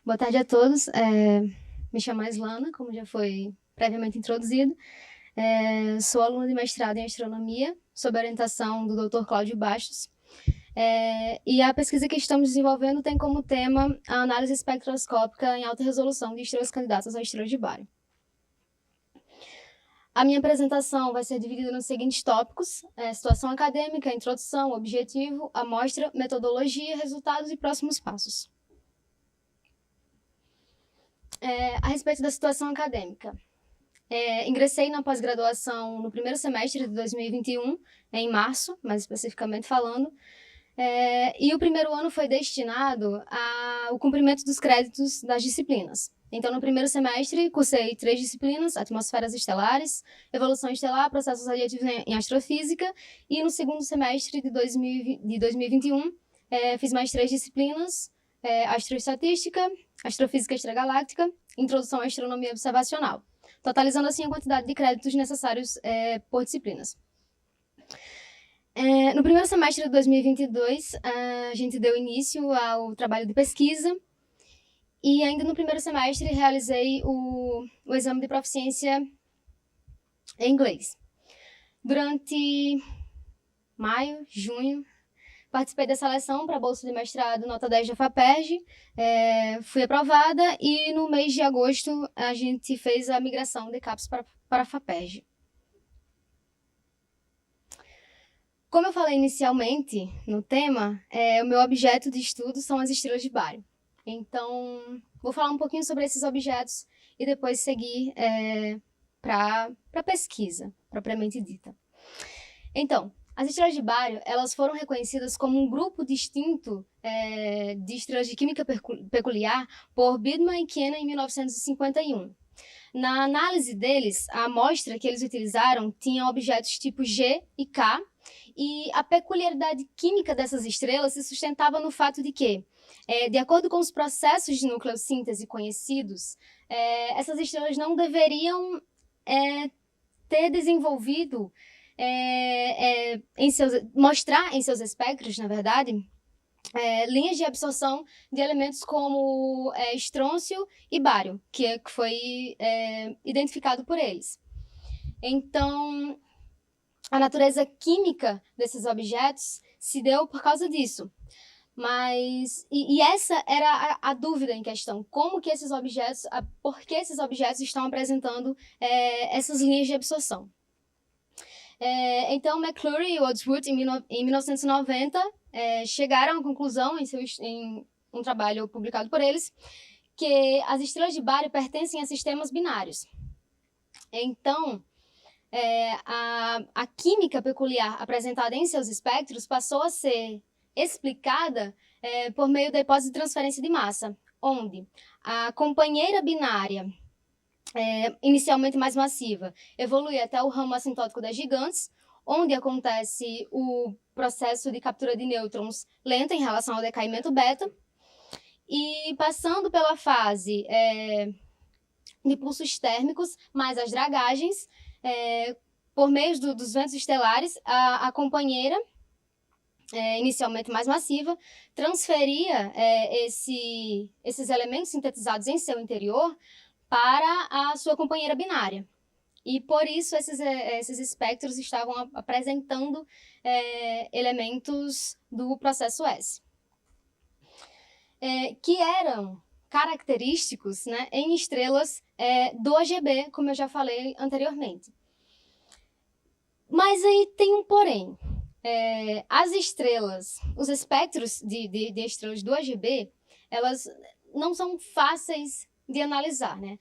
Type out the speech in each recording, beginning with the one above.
Boa tarde a todos. Me chamo Islana, como já foi previamente introduzido. Sou aluna de mestrado em astronomia, sob a orientação do Dr. Cláudio Bastos. E a pesquisa que estamos desenvolvendo tem como tema a análise espectroscópica em alta resolução de estrelas candidatas à estrela de Bário. A minha apresentação vai ser dividida nos seguintes tópicos: situação acadêmica, introdução, objetivo, amostra, metodologia, resultados e próximos passos. A respeito da situação acadêmica. Ingressei na pós-graduação no primeiro semestre de 2021, em março, mais especificamente falando, e o primeiro ano foi destinado ao cumprimento dos créditos das disciplinas. Então, no primeiro semestre, cursei 3 disciplinas: atmosferas estelares, evolução estelar, processos radiativos em astrofísica, e no segundo semestre de 2021, fiz mais 3 disciplinas: astroestatística, astrofísica extragaláctica, introdução à astronomia observacional, totalizando assim a quantidade de créditos necessários por disciplinas. No primeiro semestre de 2022, a gente deu início ao trabalho de pesquisa e ainda no primeiro semestre realizei o exame de proficiência em inglês. Durante maio, junho, participei da seleção para a bolsa de mestrado nota 10 da FAPERJ, fui aprovada e no mês de agosto a gente fez a migração de CAPES para a FAPERJ. Como eu falei inicialmente no tema, o meu objeto de estudo são as estrelas de Bário. Então, vou falar um pouquinho sobre esses objetos e depois seguir para a pesquisa, propriamente dita. Então, as estrelas de Bário, elas foram reconhecidas como um grupo distinto de estrelas de química peculiar por Bidman e Kennan em 1951. Na análise deles, a amostra que eles utilizaram tinha objetos tipo G e K, e a peculiaridade química dessas estrelas se sustentava no fato de que, de acordo com os processos de nucleossíntese conhecidos, essas estrelas não deveriam ter desenvolvido, mostrar em seus espectros, na verdade, linhas de absorção de elementos como estrôncio e bário, que foi identificado por eles. Então, a natureza química desses objetos se deu por causa disso. Mas, e essa era a dúvida em questão: como que esses objetos, por que esses objetos estão apresentando essas linhas de absorção? Então, McClure e Wadsworth, em 1990, chegaram à conclusão, em um trabalho publicado por eles, que as estrelas de Bário pertencem a sistemas binários. Então, a química peculiar apresentada em seus espectros passou a ser explicada por meio da hipótese de transferência de massa, onde a companheira binária, inicialmente mais massiva, evolui até o ramo assintótico das gigantes, onde acontece o processo de captura de nêutrons lento em relação ao decaimento beta, e passando pela fase de pulsos térmicos mais as dragagens, por meio dos ventos estelares, a companheira, inicialmente mais massiva, transferia esses elementos sintetizados em seu interior para a sua companheira binária. E por isso esses espectros estavam apresentando elementos do processo S, que eram característicos, né, em estrelas do AGB, como eu já falei anteriormente. Mas aí tem um porém. As estrelas, os espectros de estrelas do AGB, elas não são fáceis de analisar, né?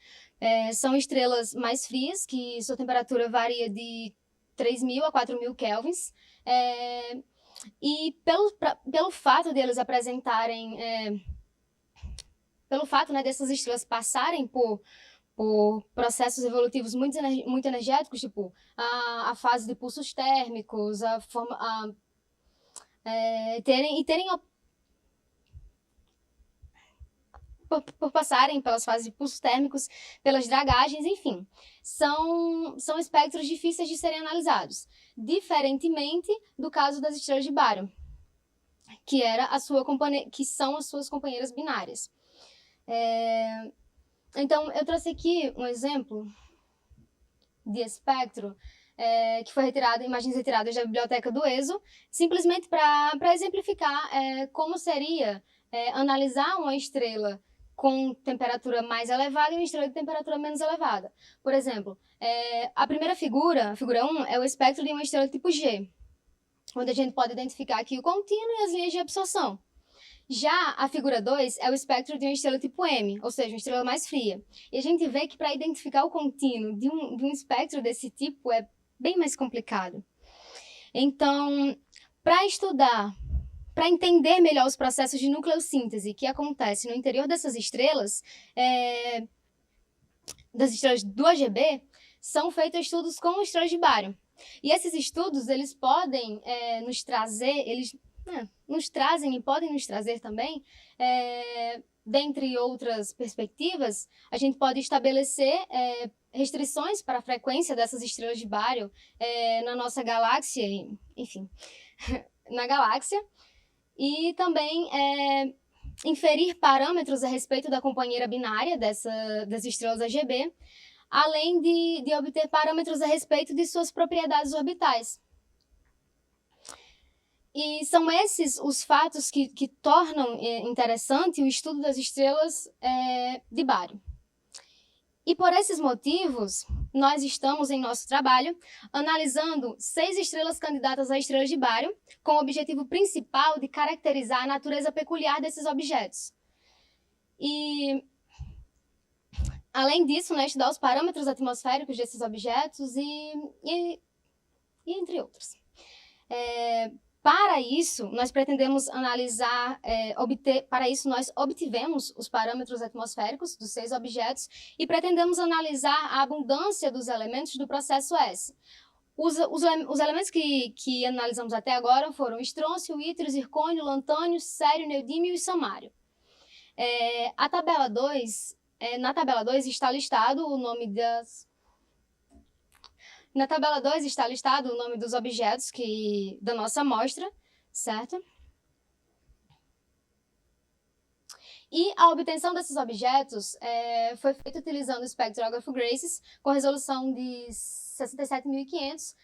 São estrelas mais frias, que sua temperatura varia de 3.000 a 4.000 kelvins, e pelo fato de eles apresentarem, pelo fato, né, dessas estrelas passarem por processos evolutivos muito energéticos, tipo a fase de pulsos térmicos, por passarem pelas fases de pulsos térmicos, pelas dragagens, enfim, são espectros difíceis de serem analisados, diferentemente do caso das estrelas de Bário, que são as suas companheiras binárias. Então, eu trouxe aqui um exemplo de espectro que foi retirado, imagens retiradas da biblioteca do ESO, simplesmente para exemplificar como seria analisar uma estrela com temperatura mais elevada e uma estrela de temperatura menos elevada. Por exemplo, a primeira figura, a figura 1, é o espectro de uma estrela tipo G, onde a gente pode identificar aqui o contínuo e as linhas de absorção. Já a figura 2 é o espectro de uma estrela tipo M, ou seja, uma estrela mais fria. E a gente vê que para identificar o contínuo de um espectro desse tipo é bem mais complicado. Então, para estudar, para entender melhor os processos de nucleossíntese que acontecem no interior dessas estrelas, das estrelas do AGB, são feitos estudos com estrelas de bário. E esses estudos, eles podem nos trazer, nos trazem e podem nos trazer também, dentre outras perspectivas, a gente pode estabelecer restrições para a frequência dessas estrelas de bário na nossa galáxia, enfim, na galáxia, e também inferir parâmetros a respeito da companheira binária das estrelas AGB, além de obter parâmetros a respeito de suas propriedades orbitais. E são esses os fatos que tornam interessante o estudo das estrelas de bário. E por esses motivos, nós estamos em nosso trabalho analisando 6 estrelas candidatas a estrelas de bário, com o objetivo principal de caracterizar a natureza peculiar desses objetos. E, além disso, estudar os parâmetros atmosféricos desses objetos e entre outros. Para isso, nós pretendemos analisar, para isso nós obtivemos os parâmetros atmosféricos dos 6 objetos e pretendemos analisar a abundância dos elementos do processo S. Os elementos que analisamos até agora foram estrôncio, ítrio, zircônio, lantânio, cério, neodímio e samário. Na tabela 2 está listado o nome Na tabela 2 está listado o nome dos objetos da nossa amostra, certo? E a obtenção desses objetos foi feita utilizando o espectrograph Graces, com resolução de 67.500,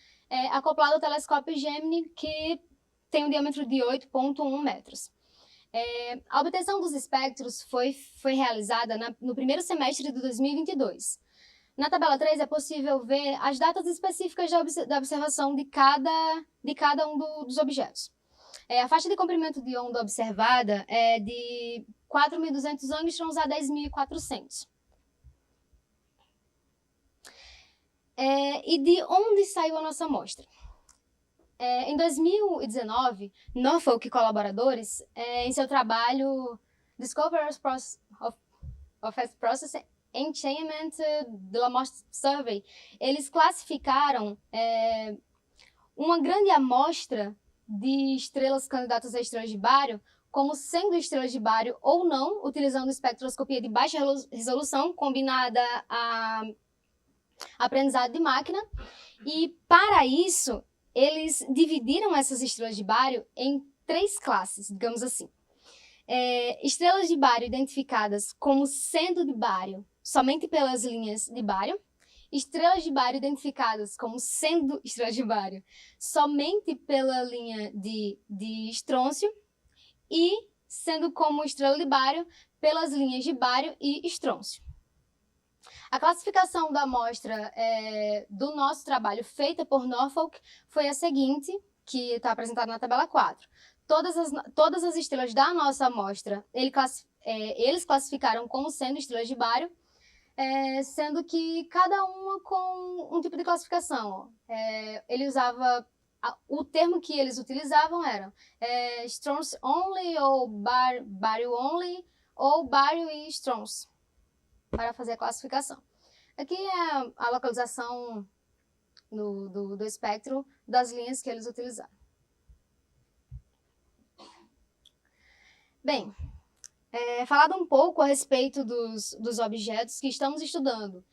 acoplado ao telescópio Gemini, que tem um diâmetro de 8,1 metros. A obtenção dos espectros foi realizada no primeiro semestre de 2022. Na tabela 3 é possível ver as datas específicas da observação de cada um dos objetos. A faixa de comprimento de onda observada é de 4.200 angstroms a 10.400. E de onde saiu a nossa amostra? Em 2019, Norfolk e colaboradores, em seu trabalho Discovery of Fast Process Enchainment de Lamarche Survey, eles classificaram uma grande amostra de estrelas candidatas a estrelas de bário como sendo estrelas de bário ou não, utilizando espectroscopia de baixa resolução combinada a aprendizado de máquina. E, para isso, eles dividiram essas estrelas de bário em 3 classes, digamos assim. Estrelas de bário identificadas como sendo de bário somente pelas linhas de bário, estrelas de bário identificadas como sendo estrelas de bário somente pela linha de estrôncio e sendo como estrela de bário pelas linhas de bário e estrôncio. A classificação da amostra do nosso trabalho feita por Norfolk foi a seguinte, que está apresentada na tabela 4. Todas as estrelas da nossa amostra, eles classificaram como sendo estrelas de bário, sendo que cada uma com um tipo de classificação. Ele usava, o termo que eles utilizavam era Strons only, ou bário only, ou bário e Strons, para fazer a classificação. Aqui é a localização do espectro das linhas que eles utilizaram. Bem, falado um pouco a respeito dos objetos que estamos estudando,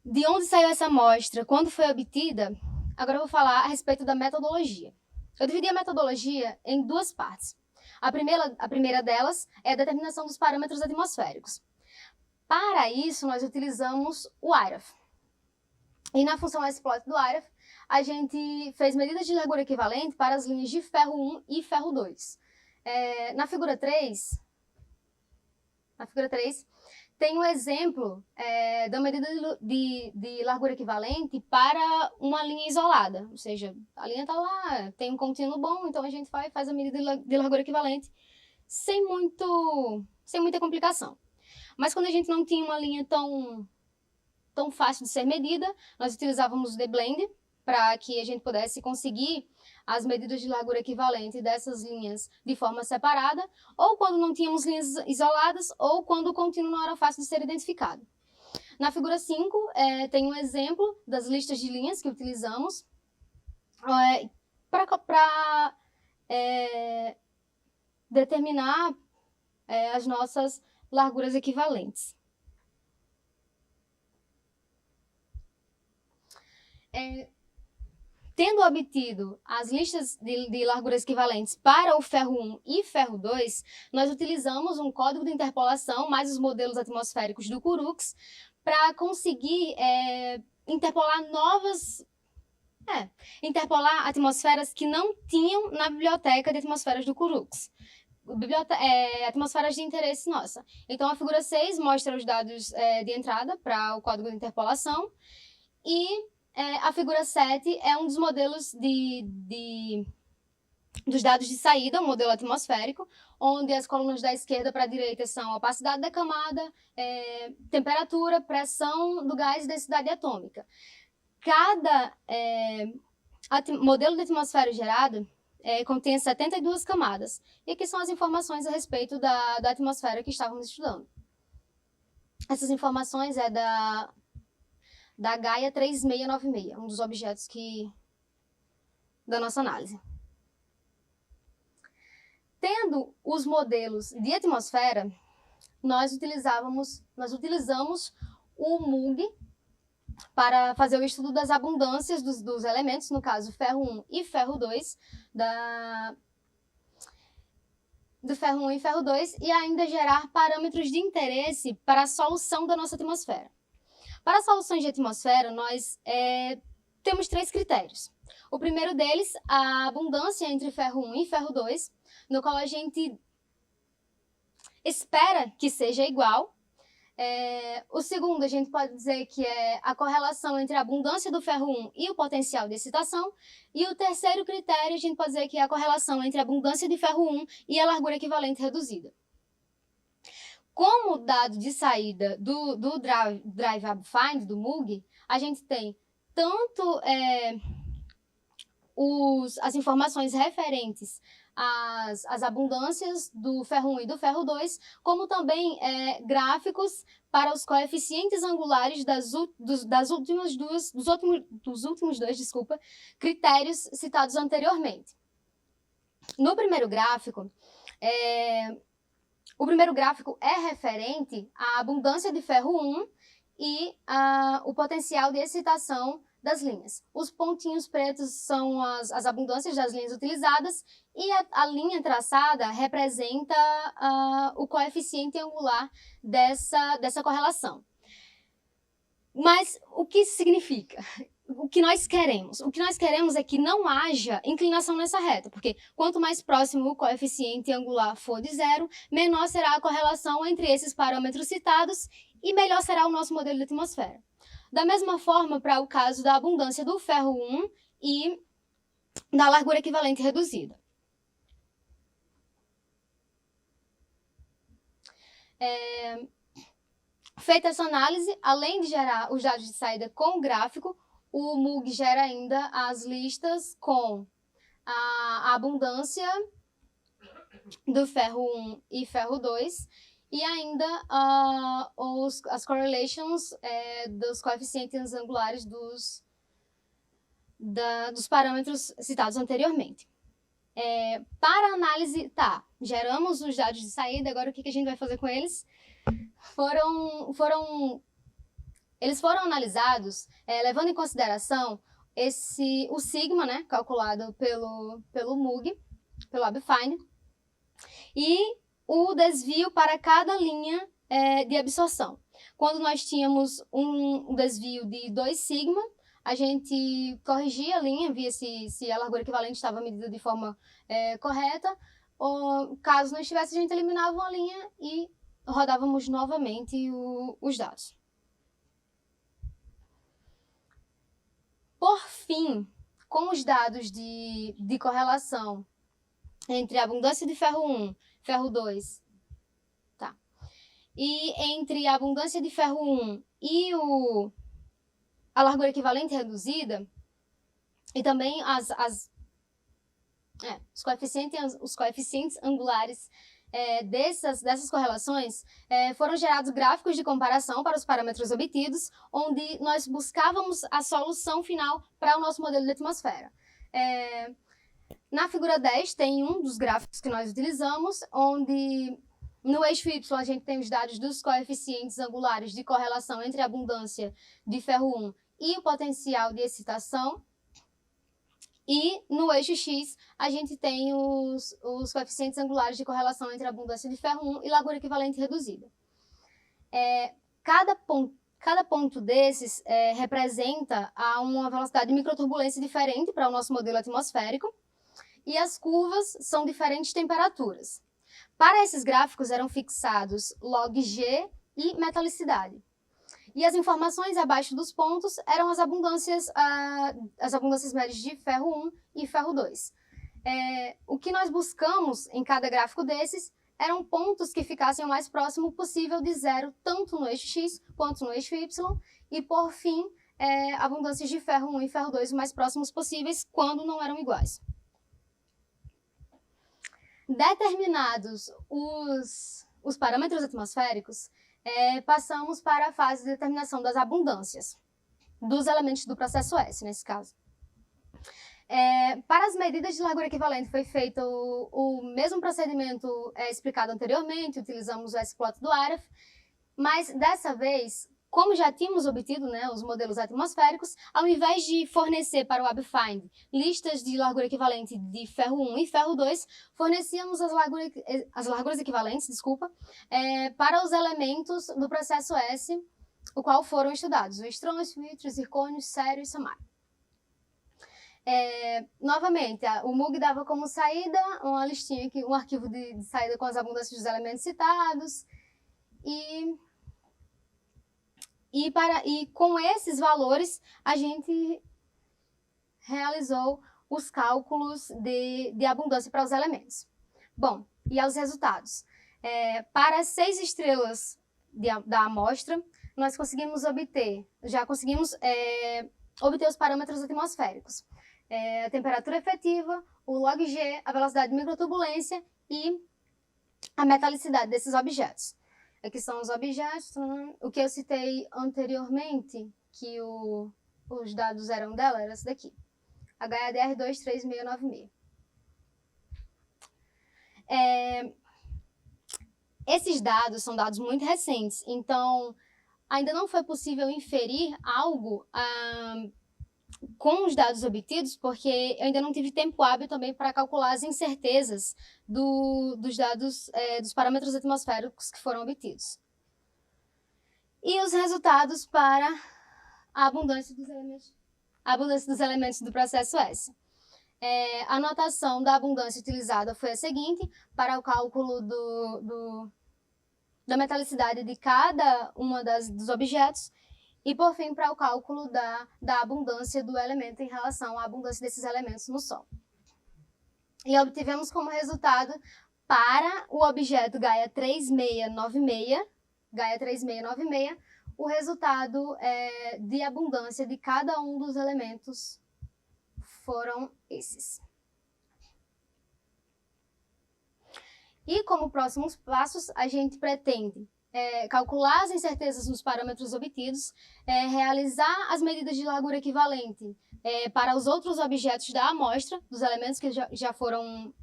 de onde saiu essa amostra, quando foi obtida, agora eu vou falar a respeito da metodologia. Eu dividi a metodologia em 2 partes. A primeira delas é a determinação dos parâmetros atmosféricos. Para isso, nós utilizamos o IRAF. E na função exploit do IRAF, a gente fez medidas de largura equivalente para as linhas de ferro 1 e ferro 2. Na figura 3, tem um exemplo da medida de largura equivalente para uma linha isolada. Ou seja, a linha está lá, tem um contínuo bom, então a gente faz a medida de largura equivalente sem muita complicação. Mas quando a gente não tinha uma linha tão fácil de ser medida, nós utilizávamos o DBlend para que a gente pudesse conseguir as medidas de largura equivalente dessas linhas de forma separada, ou quando não tínhamos linhas isoladas, ou quando o contínuo não era fácil de ser identificado. Na figura 5, tem um exemplo das listas de linhas que utilizamos para determinar as nossas larguras equivalentes. Tendo obtido as listas de larguras equivalentes para o ferro 1 e ferro 2, nós utilizamos um código de interpolação mais os modelos atmosféricos do CURUX para conseguir interpolar atmosferas que não tinham na biblioteca de atmosferas do CURUX. Atmosferas de interesse nossa. Então, a figura 6 mostra os dados de entrada para o código de interpolação e a figura 7 é um dos modelos dos dados de saída, um modelo atmosférico, onde as colunas da esquerda para a direita são a opacidade da camada, temperatura, pressão do gás e densidade atômica. Cada modelo de atmosfera gerado contém 72 camadas. E aqui são as informações a respeito da atmosfera que estávamos estudando. Essas informações da Gaia 3696, um dos objetos da nossa análise. Tendo os modelos de atmosfera, nós utilizamos o MUG para fazer o estudo das abundâncias dos elementos, no caso ferro 1 e ferro 2, do ferro 1 e ferro 2, e ainda gerar parâmetros de interesse para a solução da nossa atmosfera. Para soluções de atmosfera, nós temos 3 critérios. O primeiro deles, a abundância entre ferro 1 e ferro 2, no qual a gente espera que seja igual. O segundo, a gente pode dizer que é a correlação entre a abundância do ferro 1 e o potencial de excitação. E o terceiro critério, a gente pode dizer que é a correlação entre a abundância de ferro 1 e a largura equivalente reduzida. Como dado de saída do Drive AbFind, do MUG, a gente tem tanto as informações referentes às abundâncias do ferro 1 e do ferro 2, como também gráficos para os coeficientes angulares dos últimos dois critérios citados anteriormente. No primeiro gráfico, o primeiro gráfico é referente à abundância de ferro 1 e o potencial de excitação das linhas. Os pontinhos pretos são as abundâncias das linhas utilizadas e a linha traçada representa o coeficiente angular dessa correlação. Mas o que isso significa? O que nós queremos? O que nós queremos é que não haja inclinação nessa reta, porque quanto mais próximo o coeficiente angular for de zero, menor será a correlação entre esses parâmetros citados e melhor será o nosso modelo de atmosfera. Da mesma forma, para o caso da abundância do ferro 1 e da largura equivalente reduzida. Feita essa análise, além de gerar os dados de saída com o gráfico, o MUG gera ainda as listas com a abundância do ferro 1 e ferro 2 e ainda as correlations dos coeficientes angulares dos parâmetros citados anteriormente. Para análise, geramos os dados de saída, agora o que a gente vai fazer com eles? Eles foram analisados levando em consideração o sigma, calculado pelo MUG, pelo AbFind, e o desvio para cada linha de absorção. Quando nós tínhamos um desvio de 2 sigma, a gente corrigia a linha, via se a largura equivalente estava medida de forma correta, ou caso não estivesse, a gente eliminava uma linha e rodávamos novamente os dados. Por fim, com os dados de correlação entre a abundância de ferro 1, ferro 2, tá, e entre a abundância de ferro 1 e a largura equivalente reduzida, e também os coeficientes angulares dessas correlações, foram gerados gráficos de comparação para os parâmetros obtidos, onde nós buscávamos a solução final para o nosso modelo de atmosfera. Na figura 10 tem um dos gráficos que nós utilizamos, onde no eixo Y a gente tem os dados dos coeficientes angulares de correlação entre a abundância de ferro 1 e o potencial de excitação. E no eixo X, a gente tem os coeficientes angulares de correlação entre a abundância de ferro 1 e largura equivalente reduzida. Cada ponto desses representa uma velocidade de microturbulência diferente para o nosso modelo atmosférico, e as curvas são diferentes temperaturas. Para esses gráficos eram fixados log G e metalicidade. E as informações abaixo dos pontos eram as abundâncias médias de ferro 1 e ferro 2. O que nós buscamos em cada gráfico desses eram pontos que ficassem o mais próximo possível de zero, tanto no eixo X quanto no eixo Y, e por fim, abundâncias de ferro 1 e ferro 2 o mais próximos possíveis quando não eram iguais. Determinados os parâmetros atmosféricos, passamos para a fase de determinação das abundâncias, dos elementos do processo S, nesse caso. Para as medidas de largura equivalente foi feito o mesmo procedimento explicado anteriormente, utilizamos o S-plot do Aref, mas dessa vez, como já tínhamos obtido os modelos atmosféricos, ao invés de fornecer para o WebFind listas de largura equivalente de ferro 1 e ferro 2, fornecíamos as larguras equivalentes, para os elementos do processo S, o qual foram estudados: o estrôncio, o zircônio, cério e samário. Novamente, o MUG dava como saída uma listinha, um arquivo de saída com as abundâncias dos elementos citados, e com esses valores, a gente realizou os cálculos de abundância para os elementos. Bom, e aos resultados. Para 6 estrelas da amostra, nós conseguimos obter os parâmetros atmosféricos. A temperatura efetiva, o log G, a velocidade de microturbulência e a metalicidade desses objetos. Aqui são os objetos, o que eu citei anteriormente, que os dados eram dela, era esse daqui, HADR 23696. Esses dados são dados muito recentes, então ainda não foi possível inferir algo com os dados obtidos, porque eu ainda não tive tempo hábil também para calcular as incertezas dos dados, dos parâmetros atmosféricos que foram obtidos. E os resultados para a abundância dos elementos do processo S. A notação da abundância utilizada foi a seguinte: para o cálculo da metalicidade de cada uma dos objetos, e, por fim, para o cálculo da abundância do elemento em relação à abundância desses elementos no Sol. E obtivemos como resultado, para o objeto Gaia 3696, o resultado de abundância de cada um dos elementos foram esses. E como próximos passos, a gente pretende calcular as incertezas nos parâmetros obtidos, realizar as medidas de largura equivalente para os outros objetos da amostra, dos elementos que já foram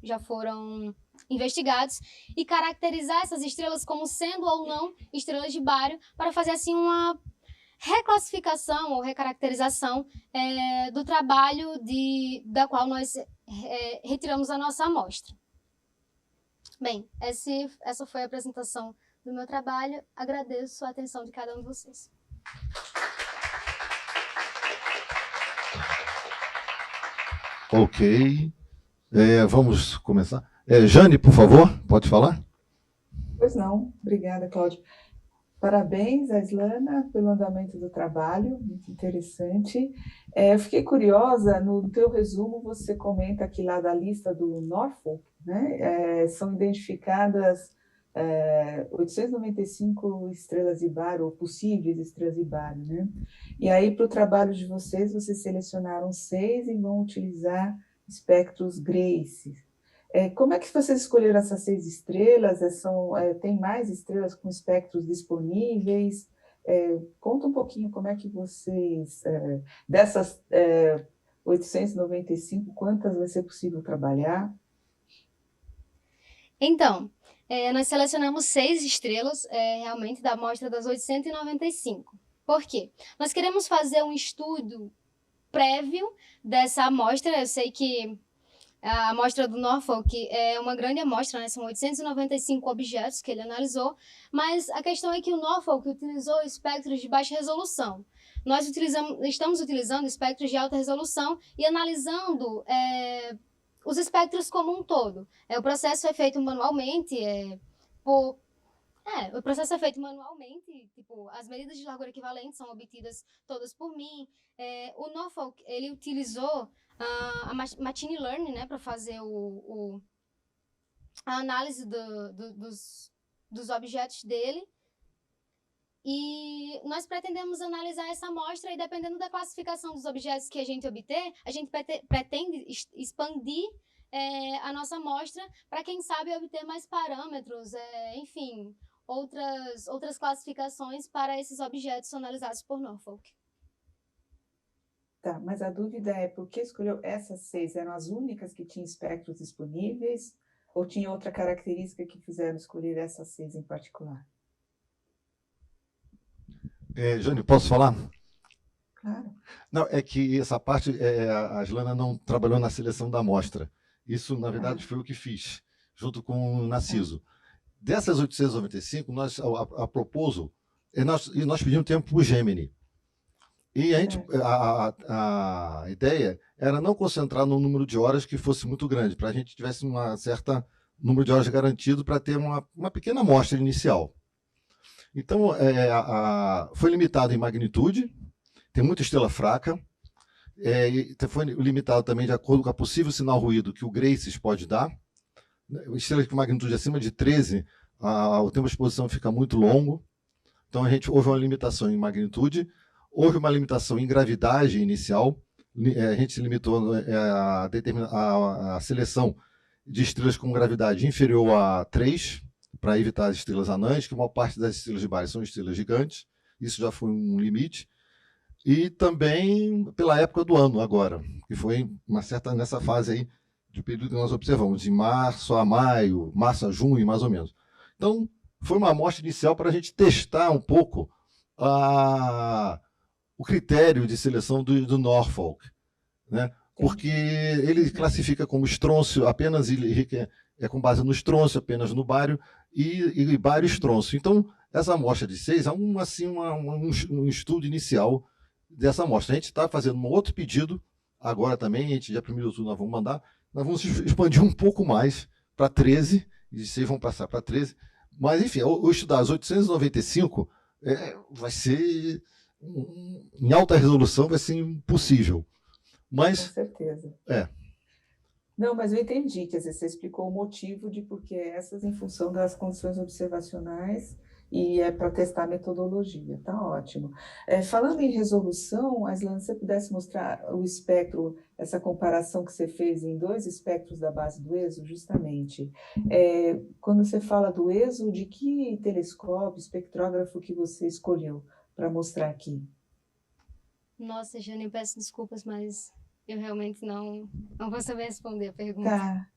investigados, e caracterizar essas estrelas como sendo ou não estrelas de bário, para fazer assim uma reclassificação ou recaracterização do trabalho da qual nós retiramos a nossa amostra. Bem, essa foi a apresentação do meu trabalho. Agradeço a atenção de cada um de vocês. Ok. Vamos começar. Jane, por favor, pode falar? Pois não, obrigada, Cláudio. Parabéns, Islana, pelo andamento do trabalho, muito interessante. Eu fiquei curiosa, no teu resumo você comenta aqui lá da lista do Norfolk, né? São identificadas 895 estrelas de bar, ou possíveis estrelas de bar, né? E aí, para o trabalho de vocês selecionaram 6 e vão utilizar espectros Grace. Como é que vocês escolheram essas 6 estrelas? Tem mais estrelas com espectros disponíveis? Conta um pouquinho como é que vocês, dessas 895, quantas vai ser possível trabalhar? Então, nós selecionamos 6 estrelas, realmente, da amostra das 895. Por quê? Nós queremos fazer um estudo prévio dessa amostra. Eu sei que a amostra do Norfolk é uma grande amostra, né? São 895 objetos que ele analisou, mas a questão é que o Norfolk utilizou espectros de baixa resolução. Nós estamos utilizando espectros de alta resolução e analisando os espectros como um todo. O processo é feito manualmente, o processo é feito manualmente, tipo, as medidas de largura equivalentes são obtidas todas por mim. O Norfolk, ele utilizou a Machine Learning, né, para fazer a análise dos objetos dele. E nós pretendemos analisar essa amostra e, dependendo da classificação dos objetos que a gente obter, a gente pretende expandir a nossa amostra para, quem sabe, obter mais parâmetros, enfim, outras classificações para esses objetos analisados por Norfolk. Tá, mas a dúvida é por que escolheu essas 6? Eram as únicas que tinham espectros disponíveis? Ou tinha outra característica que fizeram escolher essas 6 em particular? Jane, posso falar? Claro. Não, é que essa parte, a Islana não trabalhou na seleção da amostra. Isso, na verdade, foi o que fiz, junto com o Narciso. Dessas 895, nós, a proposal, nós pedimos tempo para o Gemini. E a ideia era não concentrar num número de horas que fosse muito grande, para a gente tivesse um certo número de horas garantido para ter uma pequena amostra inicial. Então, foi limitado em magnitude, tem muita estrela fraca, foi limitado também de acordo com a possível sinal ruído que o Graces pode dar. Estrelas com magnitude acima de 13, o tempo de exposição fica muito longo, então houve uma limitação em magnitude, houve uma limitação em gravidade inicial, a gente se limitou a seleção de estrelas com gravidade inferior a 3, para evitar as estrelas anãs, que a maior parte das estrelas de Bari são estrelas gigantes, isso já foi um limite, e também pela época do ano agora, que foi nessa fase aí de período que nós observamos, de março a maio, março a junho, mais ou menos. Então, foi uma amostra inicial para a gente testar um pouco o critério de seleção do Norfolk, né? Porque ele classifica como estrôncio apenas, com base no estrôncio, apenas no bário, e bário estrôncio. Então, essa amostra de 6 é um estudo inicial dessa amostra. A gente está fazendo um outro pedido, agora também, dia 1º de outubro nós vamos mandar, nós vamos expandir um pouco mais para 13, e de 6 vão passar para 13, mas enfim, o estudar as 895 vai ser, em alta resolução, vai ser impossível. Mas, com certeza. Não, mas eu entendi, quer dizer, você explicou o motivo de por que essas, em função das condições observacionais, e é para testar a metodologia, tá ótimo. Falando em resolução, Islana, se você pudesse mostrar o espectro, essa comparação que você fez em 2 espectros da base do ESO, justamente. Quando você fala do ESO, de que telescópio, espectrógrafo que você escolheu para mostrar aqui? Nossa, Jane, eu peço desculpas, mas eu realmente não vou saber responder a pergunta. Tá.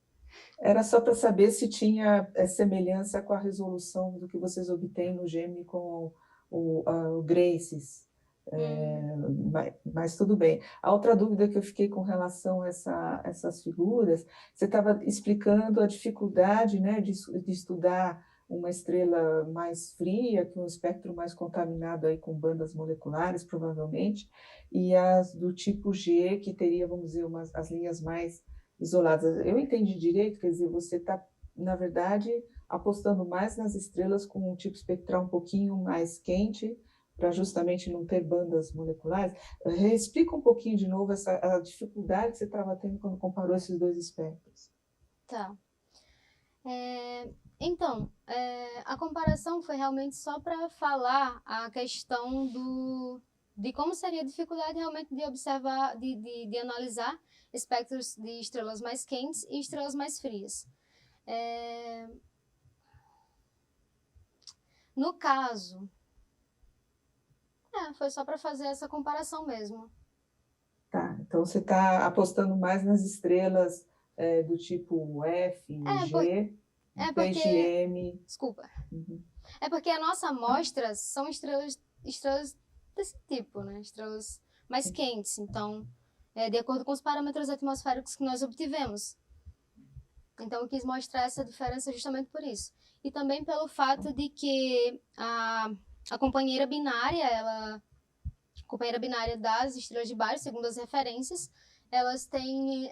Era só para saber se tinha semelhança com a resolução do que vocês obtêm no Gemini com o Graces. Mas tudo bem. A outra dúvida que eu fiquei com relação a essas figuras, você estava explicando a dificuldade, né, de estudar uma estrela mais fria, que um espectro mais contaminado aí com bandas moleculares, provavelmente, e as do tipo G, que teria, vamos dizer, as linhas mais isoladas. Eu entendi direito, quer dizer, você está, na verdade, apostando mais nas estrelas com um tipo espectral um pouquinho mais quente, para justamente não ter bandas moleculares. Explica um pouquinho de novo a dificuldade que você estava tendo quando comparou esses dois espectros. Tá. Então, a comparação foi realmente só para falar a questão de como seria a dificuldade realmente de observar, de analisar espectros de estrelas mais quentes e estrelas mais frias. No caso, foi só para fazer essa comparação mesmo. Tá, então você está apostando mais nas estrelas do tipo F, G, PGM. Desculpa. Uhum. É porque a nossa amostra são estrelas desse tipo, né? Estrelas mais quentes. Então, de acordo com os parâmetros atmosféricos que nós obtivemos. Então, eu quis mostrar essa diferença justamente por isso. E também pelo fato de que a companheira binária, a companheira binária das estrelas de Bário, segundo as referências, elas têm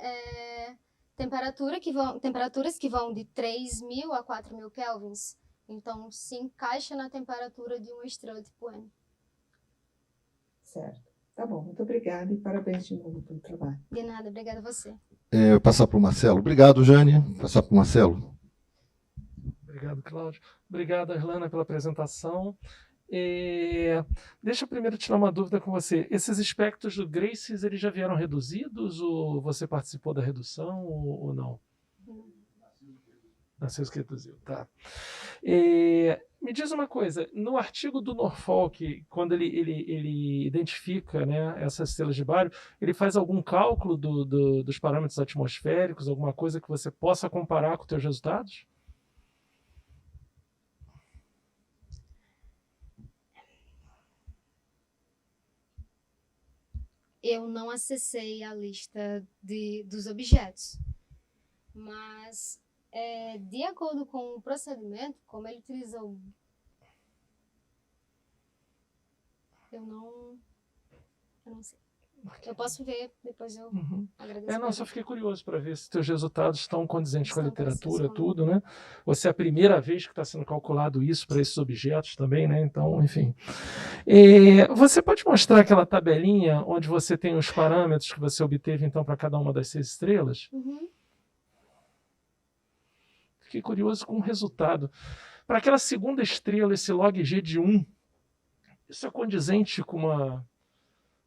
temperaturas que vão de 3.000 a 4.000 kelvins. Então, se encaixa na temperatura de uma estrela tipo M. Certo. Tá bom, muito obrigada e parabéns de novo pelo trabalho. De nada, obrigada a você. Passar para o Marcelo. Obrigado, Jane. Passar para o Marcelo. Obrigado, Cláudio. Obrigado, Irlana, pela apresentação. Deixa eu primeiro tirar uma dúvida com você. Esses espectros do Graces, eles já vieram reduzidos ou você participou da redução ou não? Narciso que reduziu, tá. Me diz uma coisa, no artigo do Norfolk, quando ele identifica, né, essas estrelas de Bário, ele faz algum cálculo dos parâmetros atmosféricos, alguma coisa que você possa comparar com os seus resultados? Eu não acessei a lista dos objetos, mas de acordo com o procedimento, como ele utiliza eu não sei. Eu posso ver, depois eu agradeço. Só fiquei curioso para ver se teus resultados estão condizentes com a literatura, tudo, né? Você é a primeira vez que está sendo calculado isso para esses objetos também, né? Então, enfim. Você pode mostrar aquela tabelinha onde você tem os parâmetros que você obteve, então, para cada uma das 6 estrelas? Uhum. Fiquei curioso com o resultado. Para aquela segunda estrela, esse log G de 1, isso é condizente com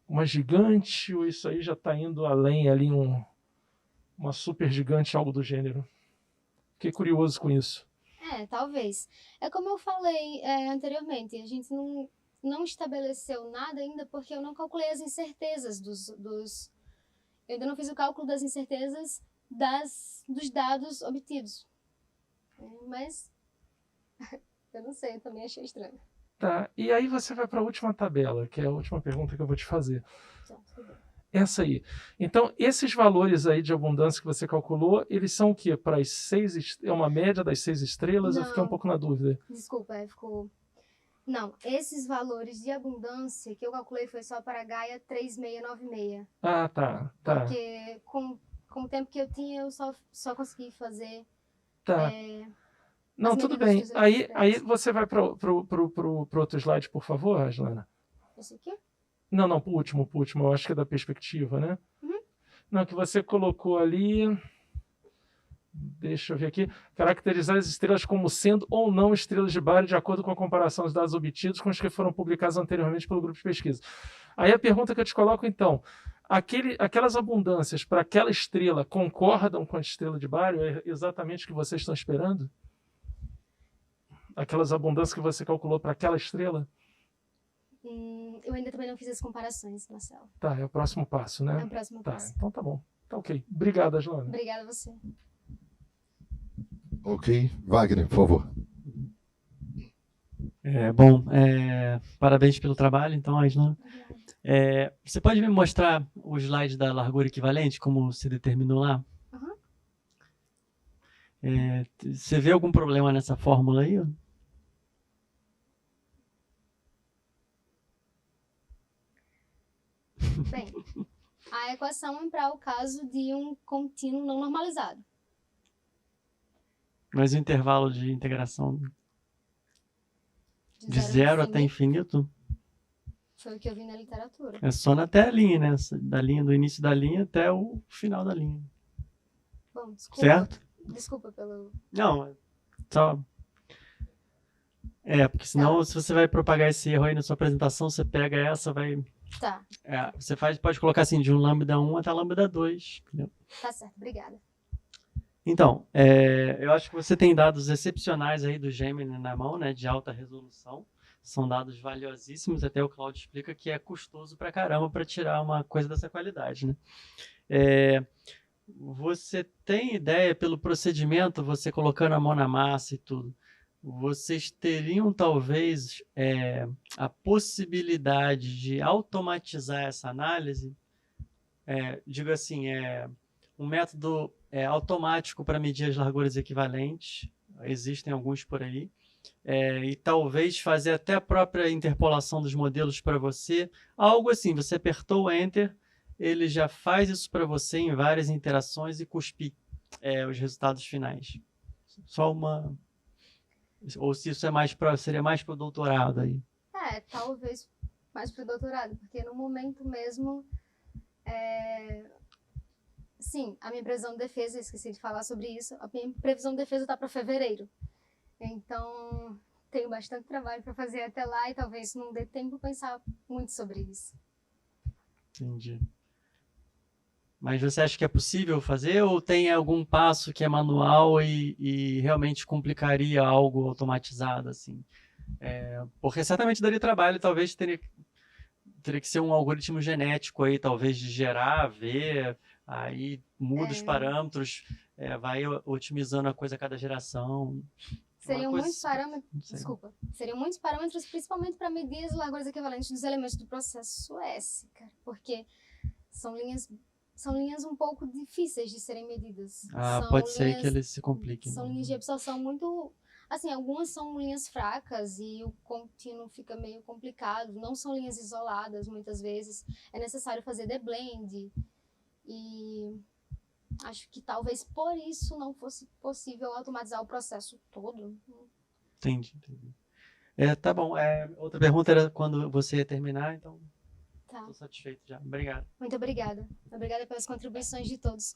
uma gigante, ou isso aí já está indo além, ali uma super gigante, algo do gênero? Fiquei curioso com isso. Talvez. É como eu falei anteriormente, a gente não estabeleceu nada ainda porque eu não calculei as incertezas eu ainda não fiz o cálculo das incertezas dos dados obtidos. Mas eu não sei, eu também achei estranho. Tá, e aí você vai para a última tabela, que é a última pergunta que eu vou te fazer. Essa aí. Então, esses valores aí de abundância que você calculou, eles são o quê? Para as 6, é uma média das 6 estrelas? Não, eu fiquei um pouco na dúvida. Desculpa, ficou... Não, esses valores de abundância que eu calculei foi só para Gaia 3696. Ah, tá. Porque com o tempo que eu tinha, eu só consegui fazer... Tá. Não, tudo bem. Aí você vai para o outro slide, por favor, Aslana. Esse aqui? Não, pro último, eu acho que é da perspectiva, né? Uhum. Não, que você colocou ali... Deixa eu ver aqui. Caracterizar as estrelas como sendo ou não estrelas de Bário de acordo com a comparação dos dados obtidos com os que foram publicados anteriormente pelo grupo de pesquisa. Aí a pergunta que eu te coloco, então, aquelas abundâncias para aquela estrela concordam com a estrela de Bário? É exatamente o que vocês estão esperando? Aquelas abundâncias que você calculou para aquela estrela? Eu ainda também não fiz as comparações, Marcelo. Tá, é o próximo passo, né? É o próximo passo. Então tá bom. Tá ok. Obrigado, Aslana. Obrigada a você. Ok. Wagner, por favor. Parabéns pelo trabalho, então, Aislan. Você pode me mostrar o slide da largura equivalente, como você determinou lá? Uhum. Você vê algum problema nessa fórmula aí? Bem, a equação é para o caso de um contínuo não normalizado. Mas o intervalo de integração de zero zero a até infinito foi o que eu vi na literatura. é só até a linha, né? Da linha, do início da linha até o final da linha. Bom, desculpa. Certo? Desculpa pelo... Não, só... porque senão, se você vai propagar esse erro aí na sua apresentação, você pega essa, vai... Tá. Você pode colocar assim, de um lambda 1 até lambda 2. Entendeu? Tá certo, obrigada. Então, eu acho que você tem dados excepcionais aí do Gemini na mão, né, de alta resolução. São dados valiosíssimos, até o Claudio explica que é custoso pra caramba para tirar uma coisa dessa qualidade, né? Você tem ideia pelo procedimento, você colocando a mão na massa e tudo, vocês teriam talvez a possibilidade de automatizar essa análise? Digo assim, um método automático para medir as larguras equivalentes, existem alguns por aí, e talvez fazer até a própria interpolação dos modelos para você, algo assim, você apertou o Enter, ele já faz isso para você em várias interações e cuspir os resultados finais. Só uma... Ou se isso seria mais para o doutorado aí? Talvez mais para o doutorado, porque no momento mesmo, sim, a minha previsão de defesa, esqueci de falar sobre isso, a minha previsão de defesa está para fevereiro. Então, tenho bastante trabalho para fazer até lá e talvez não dê tempo para pensar muito sobre isso. Entendi. Mas você acha que é possível fazer ou tem algum passo que é manual e realmente complicaria algo automatizado, assim? Porque certamente daria trabalho, talvez teria que ser um algoritmo genético aí, talvez de gerar, ver, aí muda os parâmetros, vai otimizando a coisa a cada geração. Seriam muitos parâmetros, seriam muitos parâmetros, principalmente para medir as larguras equivalentes dos elementos do processo S, cara, porque são linhas um pouco difíceis de serem medidas. Pode ser que eles se compliquem. São linhas de absorção muito... Assim, algumas são linhas fracas e o contínuo fica meio complicado. Não são linhas isoladas, muitas vezes. É necessário fazer deblend. E acho que talvez por isso não fosse possível automatizar o processo todo. Entendi. Tá bom. Outra pergunta era quando você ia terminar, então... Tá. Estou satisfeito já. Obrigado. Muito obrigada. Obrigada pelas contribuições de todos.